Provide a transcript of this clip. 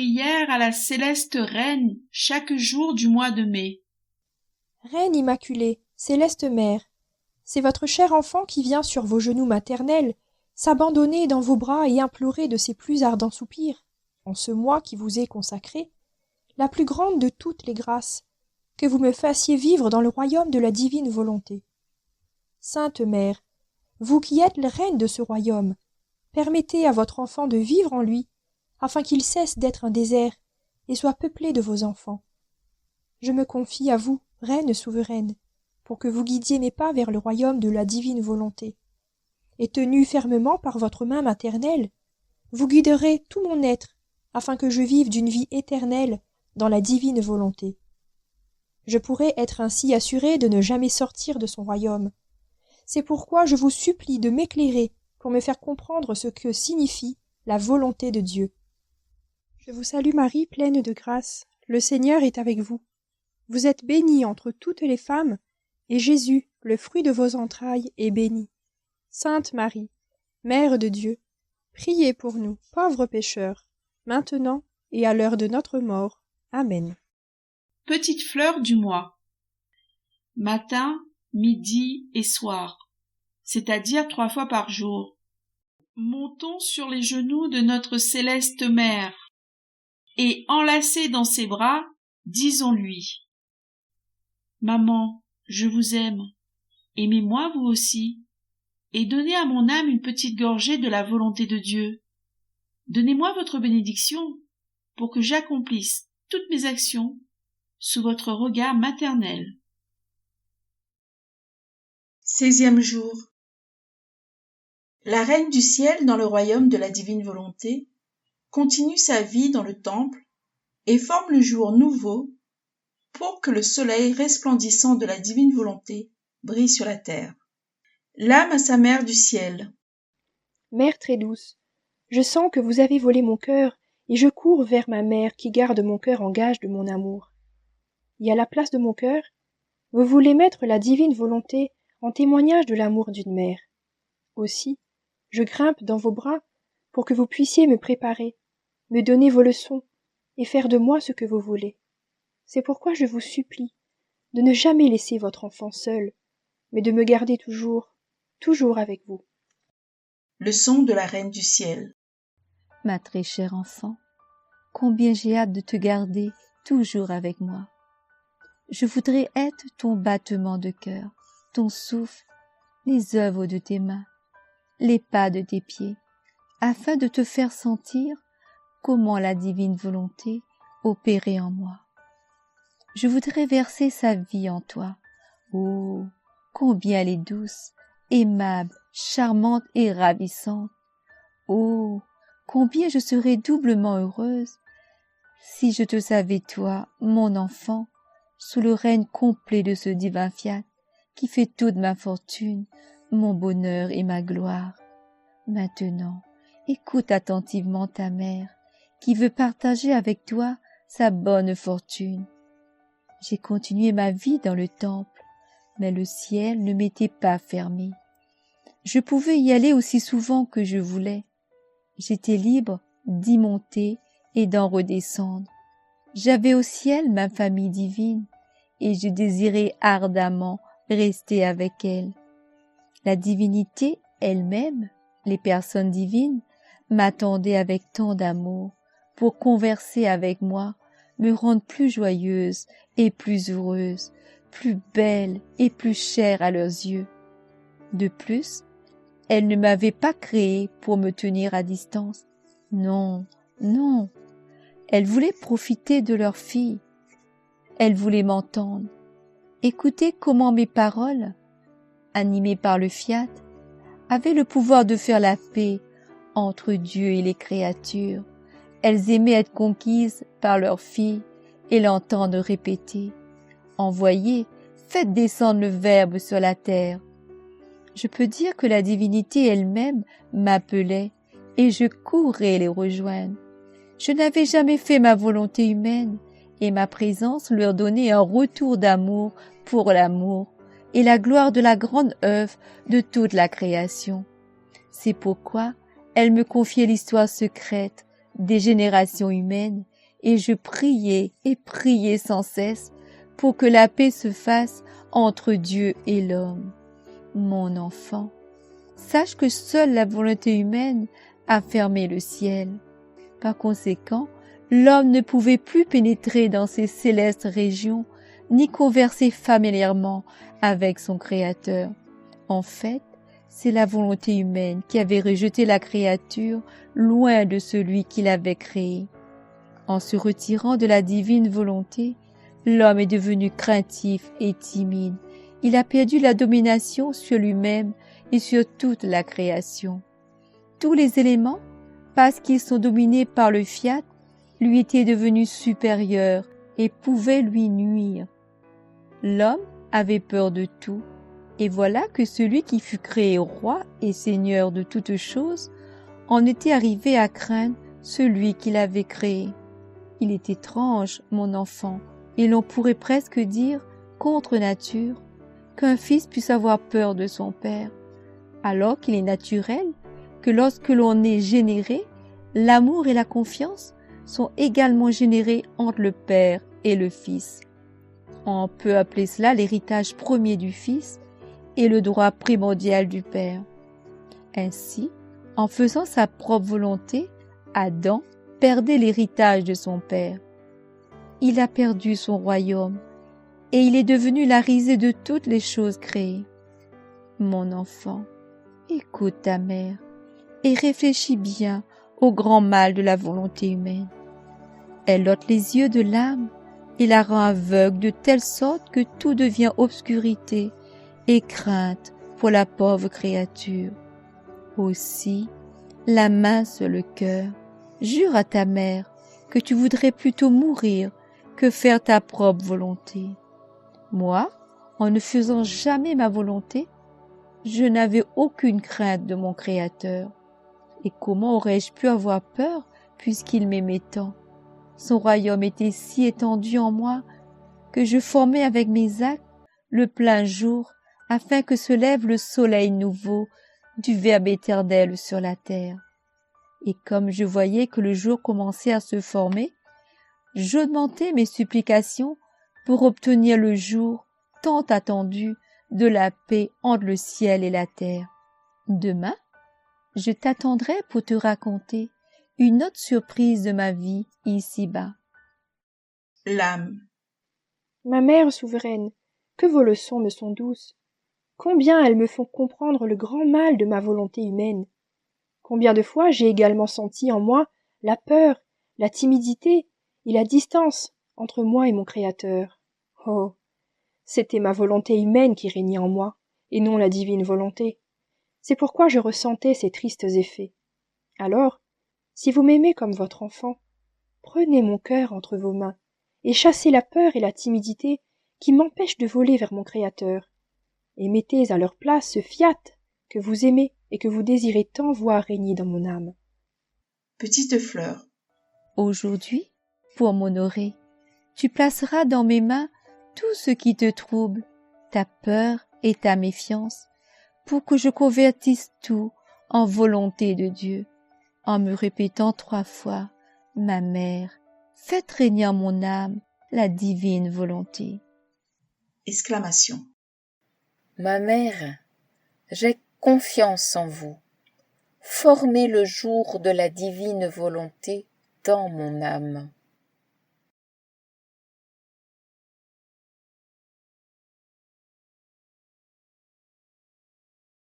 prière à la céleste Reine chaque jour du mois de mai. Reine immaculée, céleste mère, c'est votre cher enfant qui vient sur vos genoux maternels s'abandonner dans vos bras et implorer de ses plus ardents soupirs, en ce mois qui vous est consacré, la plus grande de toutes les grâces, que vous me fassiez vivre dans le royaume de la divine volonté. Sainte Mère, vous qui êtes la reine de ce royaume, permettez à votre enfant de vivre en lui, afin qu'il cesse d'être un désert et soit peuplé de vos enfants. Je me confie à vous, reine souveraine, pour que vous guidiez mes pas vers le royaume de la divine volonté. Et tenu fermement par votre main maternelle, vous guiderez tout mon être, afin que je vive d'une vie éternelle dans la divine volonté. Je pourrai être ainsi assurée de ne jamais sortir de son royaume. C'est pourquoi je vous supplie de m'éclairer pour me faire comprendre ce que signifie la volonté de Dieu. Je vous salue Marie, pleine de grâce, le Seigneur est avec vous. Vous êtes bénie entre toutes les femmes, et Jésus, le fruit de vos entrailles, est béni. Sainte Marie, Mère de Dieu, priez pour nous, pauvres pécheurs, maintenant et à l'heure de notre mort. Amen. Petite fleur du mois. Matin, midi et soir, c'est-à-dire 3 fois par jour. Montons sur les genoux de notre céleste Mère, et enlacés dans ses bras, disons-lui. Maman, je vous aime, aimez-moi vous aussi, et donnez à mon âme une petite gorgée de la volonté de Dieu. Donnez-moi votre bénédiction, pour que j'accomplisse toutes mes actions sous votre regard maternel. 16e jour. La Reine du ciel dans le royaume de la divine volonté continue sa vie dans le temple et forme le jour nouveau pour que le soleil resplendissant de la divine volonté brille sur la terre. L'âme à sa mère du ciel. Mère très douce, je sens que vous avez volé mon cœur et je cours vers ma mère qui garde mon cœur en gage de mon amour. Et à la place de mon cœur, vous voulez mettre la divine volonté en témoignage de l'amour d'une mère. Aussi, je grimpe dans vos bras pour que vous puissiez me préparer, me donner vos leçons et faire de moi ce que vous voulez. C'est pourquoi je vous supplie de ne jamais laisser votre enfant seul, mais de me garder toujours, toujours avec vous. Leçon de la Reine du ciel. Ma très chère enfant, combien j'ai hâte de te garder toujours avec moi. Je voudrais être ton battement de cœur, ton souffle, les œuvres de tes mains, les pas de tes pieds, afin de te faire sentir comment la divine volonté opérait en moi. Je voudrais verser sa vie en toi. Oh, combien elle est douce, aimable, charmante et ravissante. Oh, combien je serais doublement heureuse si je te savais, toi, mon enfant, sous le règne complet de ce divin fiat qui fait toute ma fortune, mon bonheur et ma gloire. Maintenant, écoute attentivement ta mère, qui veut partager avec toi sa bonne fortune. J'ai continué ma vie dans le temple, mais le ciel ne m'était pas fermé. Je pouvais y aller aussi souvent que je voulais. J'étais libre d'y monter et d'en redescendre. J'avais au ciel ma famille divine, et je désirais ardemment rester avec elle. La divinité elle-même, les personnes divines, m'attendaient avec tant d'amour pour converser avec moi, me rendre plus joyeuse et plus heureuse, plus belle et plus chère à leurs yeux. De plus, elles ne m'avaient pas créée pour me tenir à distance. Non, non, elles voulaient profiter de leur fille. Elles voulaient m'entendre, écouter comment mes paroles, animées par le fiat, avaient le pouvoir de faire la paix entre Dieu et les créatures. Elles aimaient être conquises par leur fille et l'entendre répéter « Envoyez, faites descendre le Verbe sur la terre ». Je peux dire que la divinité elle-même m'appelait et je courais les rejoindre. Je n'avais jamais fait ma volonté humaine et ma présence leur donnait un retour d'amour pour l'amour et la gloire de la grande œuvre de toute la création. C'est pourquoi elle me confiait l'histoire secrète des générations humaines, et je priais et priais sans cesse pour que la paix se fasse entre Dieu et l'homme. Mon enfant, sache que seule la volonté humaine a fermé le ciel. Par conséquent, l'homme ne pouvait plus pénétrer dans ces célestes régions, ni converser familièrement avec son Créateur. En fait, c'est la volonté humaine qui avait rejeté la créature loin de celui qui l'avait créée. En se retirant de la divine volonté, l'homme est devenu craintif et timide. Il a perdu la domination sur lui-même et sur toute la création. Tous les éléments, parce qu'ils sont dominés par le fiat, lui étaient devenus supérieurs et pouvaient lui nuire. L'homme avait peur de tout, et voilà que celui qui fut créé roi et seigneur de toutes choses en était arrivé à craindre celui qui l'avait créé. Il est étrange, mon enfant, et l'on pourrait presque dire, contre nature, qu'un fils puisse avoir peur de son père, alors qu'il est naturel que lorsque l'on est généré, l'amour et la confiance sont également générés entre le père et le fils. On peut appeler cela l'héritage premier du fils et le droit primordial du père. Ainsi, en faisant sa propre volonté, Adam perdait l'héritage de son père. Il a perdu son royaume et il est devenu la risée de toutes les choses créées. Mon enfant, écoute ta mère et réfléchis bien au grand mal de la volonté humaine. Elle ôte les yeux de l'âme et la rend aveugle de telle sorte que tout devient obscurité et crainte pour la pauvre créature. Aussi, la main sur le cœur, jure à ta mère que tu voudrais plutôt mourir que faire ta propre volonté. Moi, en ne faisant jamais ma volonté, je n'avais aucune crainte de mon Créateur. Et comment aurais-je pu avoir peur puisqu'il m'aimait tant? Son royaume était si étendu en moi que je formais avec mes actes le plein jour afin que se lève le soleil nouveau du Verbe éternel sur la terre. Et comme je voyais que le jour commençait à se former, j'augmentais mes supplications pour obtenir le jour tant attendu de la paix entre le ciel et la terre. Demain, je t'attendrai pour te raconter une autre surprise de ma vie ici-bas. L'âme. Ma mère souveraine, que vos leçons me sont douces. Combien elles me font comprendre le grand mal de ma volonté humaine. Combien de fois j'ai également senti en moi la peur, la timidité et la distance entre moi et mon Créateur. Oh, c'était ma volonté humaine qui régnait en moi, et non la divine volonté. C'est pourquoi je ressentais ces tristes effets. Alors, si vous m'aimez comme votre enfant, prenez mon cœur entre vos mains, et chassez la peur et la timidité qui m'empêchent de voler vers mon Créateur, et mettez à leur place ce fiat que vous aimez et que vous désirez tant voir régner dans mon âme. Petite fleur. Aujourd'hui, pour m'honorer, tu placeras dans mes mains tout ce qui te trouble, ta peur et ta méfiance, pour que je convertisse tout en volonté de Dieu, en me répétant 3 fois, ma mère, faites régner en mon âme la divine volonté. Exclamation. Ma mère, j'ai confiance en vous. Formez le jour de la divine volonté dans mon âme.